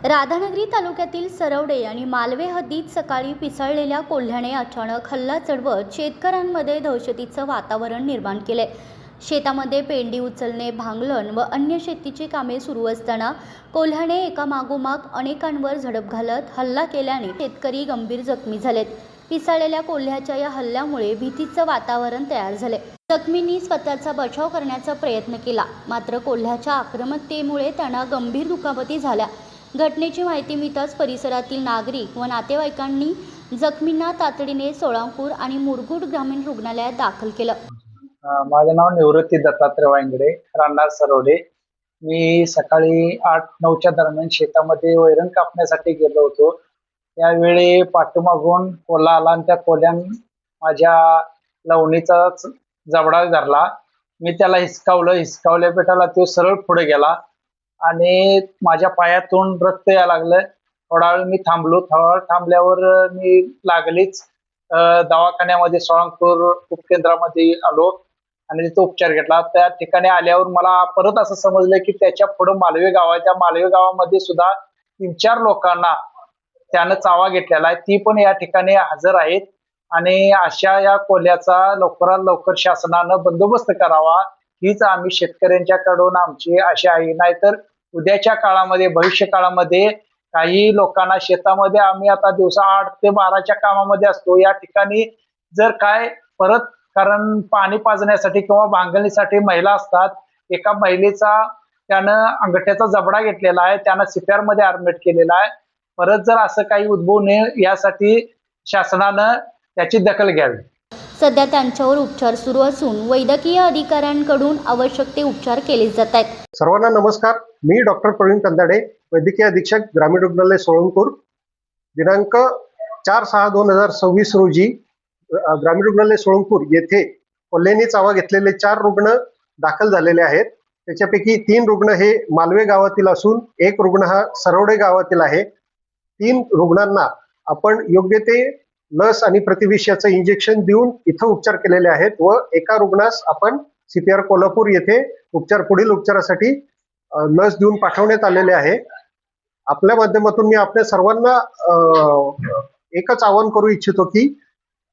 राधानगरी तालुक्यातील सरवडे आणि मालवे हद्दीत सकाळी पिसाळलेल्या कोल्ह्याने अचानक हल्ला चढवत शेतकऱ्यांमध्ये दहशतीचं वातावरण निर्माण केले। शेतामध्ये पेंडी उचलणे, भांगलन व अन्य शेतीची कामे सुरू असताना कोल्ह्याने एकामागोमाग अनेकांवर झडप घालत हल्ला केल्याने शेतकरी गंभीर जखमी झालेत। पिसाळलेल्या कोल्ह्याच्या या हल्ल्यामुळे भीतीचं वातावरण तयार झाले। जखमींनी स्वतःचा बचाव करण्याचा प्रयत्न केला, मात्र कोल्ह्याच्या आक्रमकतेमुळे त्यांना गंभीर दुखापती झाल्या। घटनेची माहिती मिळताच परिसरातील नागरिक व नातेवाईकांनी जखमींना तातडीने सोळापूर आणि मुरगुड ग्रामीण रुग्णालयात दाखल केलं। माझे नाव निवृत्ती दत्तात्रय वांगडे, राहणार सरवडे। मी सकाळी 8-9च्या दरम्यान शेतामध्ये वैरण कापण्यासाठी गेलो होतो। त्यावेळी पाठीमागून कोल्हा आला आणि त्या कोल्ह्याने माझ्या लवणीचा जबडा धरला। मी त्याला हिसकावल्या पेटाला तो सरळ पुढे गेला आणि माझ्या पायातून रक्त यायला लागलं। थोडा वेळ मी थांबलो। थोडा वेळ थांबल्यावर मी लागलीच दवाखान्यामध्ये सोळापूर उपकेंद्रामध्ये आलो आणि तिथे उपचार घेतला। त्या ठिकाणी आल्यावर मला परत असं समजलं की त्याच्या पुढे मालवे गाव आहे। त्या मालवे गावामध्ये सुद्धा 3-4 लोकांना त्यानं चावा घेतलेला आहे। ती पण या ठिकाणी हजर आहेत आणि अशा या कोल्ह्याचा लवकरात लवकर शासनानं बंदोबस्त करावा हीच आम्ही शेतकऱ्यांच्याकडून आमची आशा आहे। नाहीतर उद्याच्या काळामध्ये, भविष्य काळामध्ये काही लोकांना शेतामध्ये आम्ही आता दिवसा 8 ते 12च्या कामामध्ये असतो। या ठिकाणी जर काय परत, कारण पाणी पाजण्यासाठी किंवा भांगणीसाठी महिला असतात। एका महिलेचा त्यानं अंगठ्याचा जबडा घेतलेला आहे, त्यानं CPR मध्ये ऍडमिट केलेला आहे। परत जर असं काही उद्भवू नये यासाठी शासनानं त्याची दखल घ्यावी। सध्या त्यांच्यावर उपचार सुरू असून वैद्यकीय अधिकाऱ्यांकडून आवश्यक ते उपचार केले जात आहेत। सर्वांना नमस्कार। मी डॉक्टर प्रवीण कंदाडे, वैद्यकीय अधीक्षक ग्रामीण रुग्णालय सोळापूर। दिनांक 4/6/2026 रोजी ग्रामीण रुग्णालय सोळापूर येथे कोल्ह्याने चावा घेतलेले 4 रुग्ण दाखल झालेले आहेत। त्याच्यापैकी 3 रुग्ण हे मालवे गावातील असून 1 रुग्ण हा सरवडे गावातील आहे। 3 रुग्णांना आपण योग्य ते लस आणि प्रतिविषयाचं इंजेक्शन देऊन इथं उपचार केलेले आहेत व एका रुग्णास आपण CPR कोल्हापूर येथे पुढील उपचारासाठी लस देऊन पाठवण्यात आलेले आहे। आपल्या माध्यमातून मी आपल्या सर्वांना एकच आवाहन करू इच्छितो की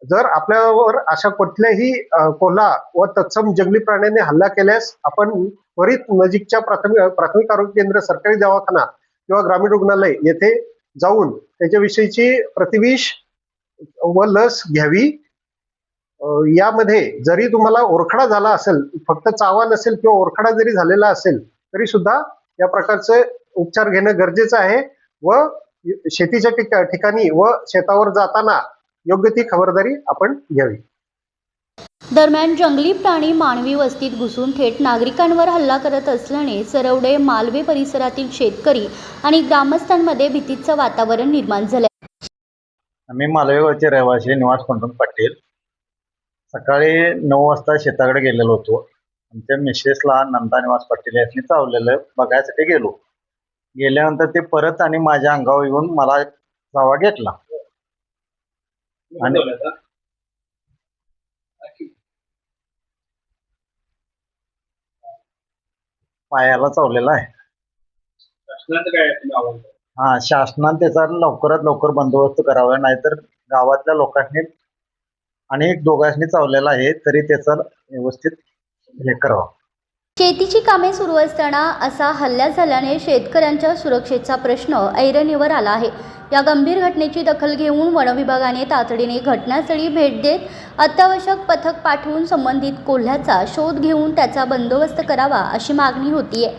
जर आपल्यावर अशा कुठल्याही कोल्हा व तत्सम जंगली प्राण्याने हल्ला केल्यास आपण त्वरित नजीकच्या प्राथमिक आरोग्य केंद्र, सरकारी दवाखाना किंवा ग्रामीण रुग्णालय येथे जाऊन त्याच्याविषयीची प्रतिविष व लस घ्यावी। यामध्ये जरी तुम्हाला ओरखडा झाला असेल, फक्त चावा नसेल किंवा ओरखडा जरी झालेला असेल तरी सुद्धा या प्रकारचे उपचार घेणं गरजेचं आहे व शेतीच्या ठिकाणी व शेतावर जाताना योग्य ती खबरदारी आपण घ्यावी। दरम्यान जंगली प्राणी मानवी वस्तीत घुसून थेट नागरिकांवर हल्ला करत असल्याने सरवडे, मालवे परिसरातील शेतकरी आणि ग्रामस्थांमध्ये भीतीचं वातावरण निर्माण झाले। आम्ही मालवेगावचे रहिवासी निवास पंढरून पाटील सकाळी 9 वाजता शेताकडे गेलेलो होतो। आमच्या मिसेसला नंदा निवास पाटील यांनी चावलेलं बघायसाठी गेलो। गेल्यानंतर ते परत आणि माझ्या अंगावर येऊन मला चावा घेतला आणि पायाला चावलेला आहे। शासनाने त्याचा लवकरात लवकर बंदोबस्त करावा, नाहीतर गावातल्या लोकांनी आणि 1 दोघांनी चावलेला आहे तरी त्याचा व्यवस्थित हे करावं। शेतीची कामे सुरू असताना असा हल्ला झाल्याने शेतकऱ्यांच्या सुरक्षेचा प्रश्न ऐरणीवर आला आहे। या गंभीर घटनेची दखल घेऊन वन विभागाने तातडीने घटनास्थळी भेट देत अत्यावश्यक पथक पाठवून संबंधित कोल्ह्याचा शोध घेऊन त्याचा बंदोबस्त करावा अशी मागणी होतीये।